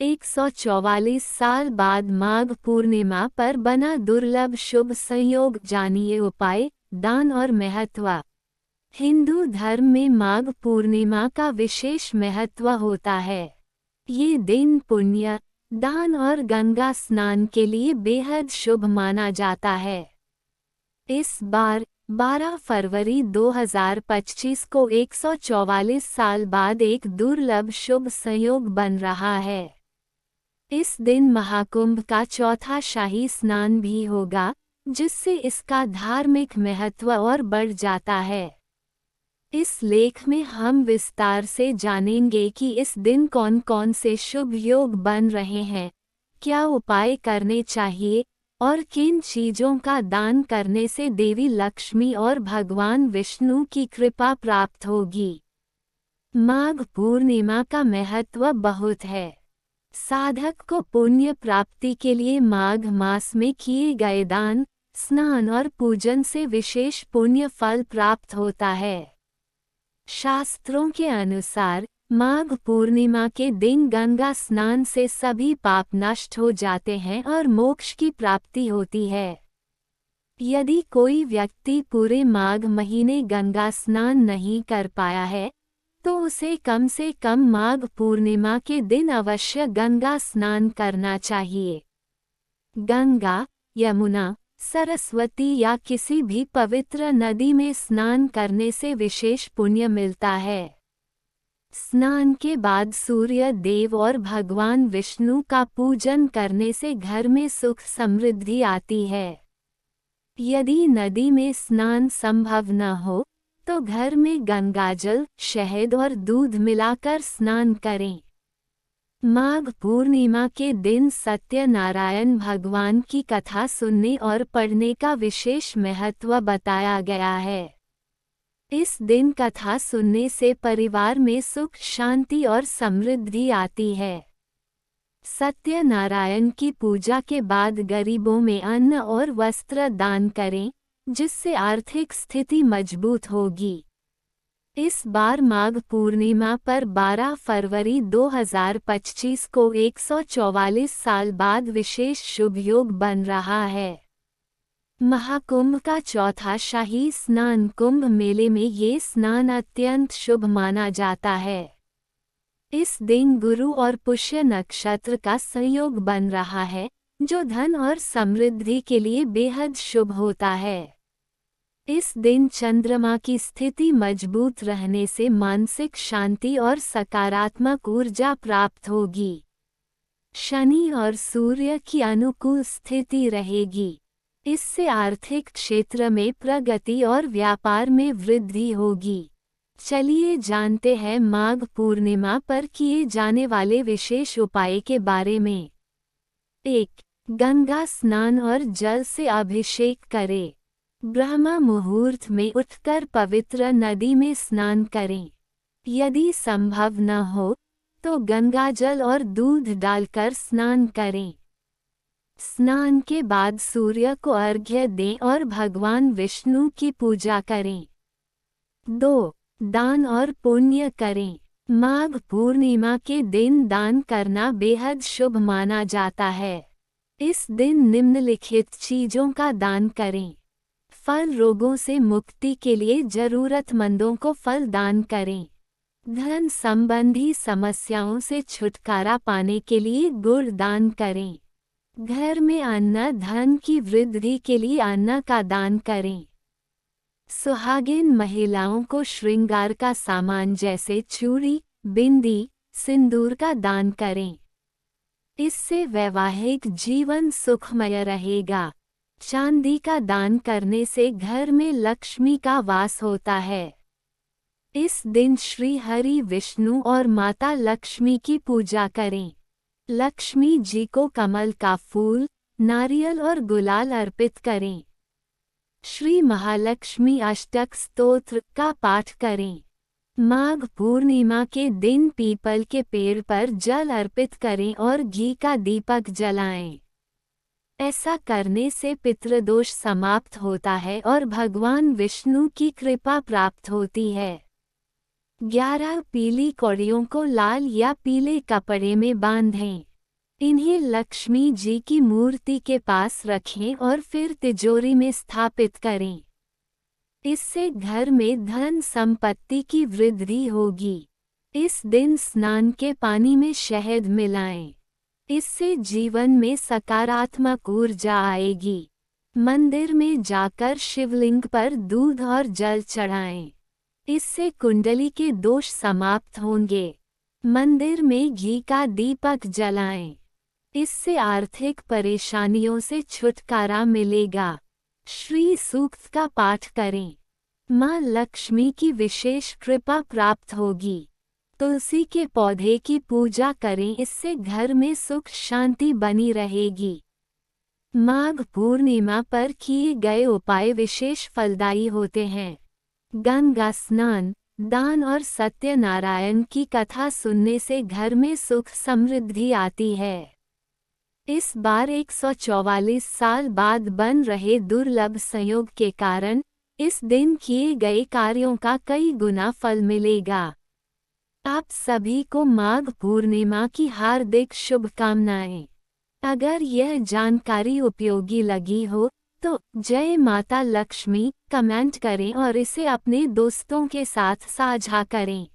144 साल बाद माघ पूर्णिमा पर बना दुर्लभ शुभ संयोग। जानिए उपाय, दान और महत्व। हिंदू धर्म में माघ पूर्णिमा का विशेष महत्व होता है। ये दिन पुण्य, दान और गंगा स्नान के लिए बेहद शुभ माना जाता है। इस बार 12 फरवरी 2025 को 144 साल बाद एक दुर्लभ शुभ संयोग बन रहा है। इस दिन महाकुंभ का चौथा शाही स्नान भी होगा, जिससे इसका धार्मिक महत्व और बढ़ जाता है। इस लेख में हम विस्तार से जानेंगे कि इस दिन कौन कौन से शुभ योग बन रहे हैं, क्या उपाय करने चाहिए और किन चीजों का दान करने से देवी लक्ष्मी और भगवान विष्णु की कृपा प्राप्त होगी। माघ पूर्णिमा का महत्व बहुत है। साधक को पुण्य प्राप्ति के लिए माघ मास में किए गए दान, स्नान और पूजन से विशेष पुण्य फल प्राप्त होता है। शास्त्रों के अनुसार माघ पूर्णिमा के दिन गंगा स्नान से सभी पाप नष्ट हो जाते हैं और मोक्ष की प्राप्ति होती है। यदि कोई व्यक्ति पूरे माघ महीने गंगा स्नान नहीं कर पाया है, तो उसे कम से कम माघ पूर्णिमा के दिन अवश्य गंगा स्नान करना चाहिए। गंगा, यमुना, सरस्वती या किसी भी पवित्र नदी में स्नान करने से विशेष पुण्य मिलता है। स्नान के बाद सूर्य देव और भगवान विष्णु का पूजन करने से घर में सुख समृद्धि आती है। यदि नदी में स्नान संभव न हो, तो घर में गंगाजल, शहद और दूध मिलाकर स्नान करें। माघ पूर्णिमा के दिन सत्यनारायण भगवान की कथा सुनने और पढ़ने का विशेष महत्व बताया गया है। इस दिन कथा सुनने से परिवार में सुख, शांति और समृद्धि आती है। सत्यनारायण की पूजा के बाद गरीबों में अन्न और वस्त्र दान करें, जिससे आर्थिक स्थिति मजबूत होगी। इस बार माघ पूर्णिमा पर 12 फरवरी 2025 को 144 साल बाद विशेष शुभ योग बन रहा है। महाकुंभ का चौथा शाही स्नान कुंभ मेले में ये स्नान अत्यंत शुभ माना जाता है। इस दिन गुरु और पुष्य नक्षत्र का संयोग बन रहा है, जो धन और समृद्धि के लिए बेहद शुभ होता है। इस दिन चंद्रमा की स्थिति मजबूत रहने से मानसिक शांति और सकारात्मक ऊर्जा प्राप्त होगी। शनि और सूर्य की अनुकूल स्थिति रहेगी। इससे आर्थिक क्षेत्र में प्रगति और व्यापार में वृद्धि होगी। चलिए जानते हैं माघ पूर्णिमा पर किए जाने वाले विशेष उपाय के बारे में। 1. गंगा स्नान और जल से अभिषेक करें। ब्रह्म मुहूर्त में उठकर पवित्र नदी में स्नान करें। यदि संभव न हो, तो गंगाजल और दूध डालकर स्नान करें। स्नान के बाद सूर्य को अर्घ्य दें और भगवान विष्णु की पूजा करें। 2. दान और पुण्य करें। माघ पूर्णिमा के दिन दान करना बेहद शुभ माना जाता है। इस दिन निम्नलिखित चीजों का दान करें। फल, रोगों से मुक्ति के लिए जरूरतमंदों को फल दान करें। धन संबंधी समस्याओं से छुटकारा पाने के लिए गुड़ दान करें। घर में अन्न धन की वृद्धि के लिए अन्न का दान करें। सुहागिन महिलाओं को श्रृंगार का सामान जैसे चूड़ी, बिंदी, सिंदूर का दान करें। इससे वैवाहिक जीवन सुखमय रहेगा। चांदी का दान करने से घर में लक्ष्मी का वास होता है। इस दिन श्री हरि विष्णु और माता लक्ष्मी की पूजा करें। लक्ष्मी जी को कमल का फूल, नारियल और गुलाल अर्पित करें। श्री महालक्ष्मी अष्टक स्तोत्र का पाठ करें। माघ पूर्णिमा के दिन पीपल के पेड़ पर जल अर्पित करें और घी का दीपक जलाएं। ऐसा करने से पितृदोष समाप्त होता है और भगवान विष्णु की कृपा प्राप्त होती है। 11 पीली कौड़ियों को लाल या पीले कपड़े में बांधें। इन्हें लक्ष्मी जी की मूर्ति के पास रखें और फिर तिजोरी में स्थापित करें। इससे घर में धन संपत्ति की वृद्धि होगी। इस दिन स्नान के पानी में शहद मिलाएं। इससे जीवन में सकारात्मक ऊर्जा आएगी। मंदिर में जाकर शिवलिंग पर दूध और जल चढ़ाएं। इससे कुंडली के दोष समाप्त होंगे। मंदिर में घी का दीपक जलाएं। इससे आर्थिक परेशानियों से छुटकारा मिलेगा। श्री सूक्त का पाठ करें। माँ लक्ष्मी की विशेष कृपा प्राप्त होगी। तुलसी के पौधे की पूजा करें, इससे घर में सुख शांति बनी रहेगी। माघ पूर्णिमा पर किए गए उपाय विशेष फलदायी होते हैं। गंगा स्नान, दान और सत्यनारायण की कथा सुनने से घर में सुख समृद्धि आती है। इस बार 144 साल बाद बन रहे दुर्लभ संयोग के कारण इस दिन किए गए कार्यों का कई गुना फल मिलेगा। आप सभी को माघ पूर्णिमा की हार्दिक शुभकामनाएं। अगर यह जानकारी उपयोगी लगी हो तो जय माता लक्ष्मी कमेंट करें और इसे अपने दोस्तों के साथ साझा करें।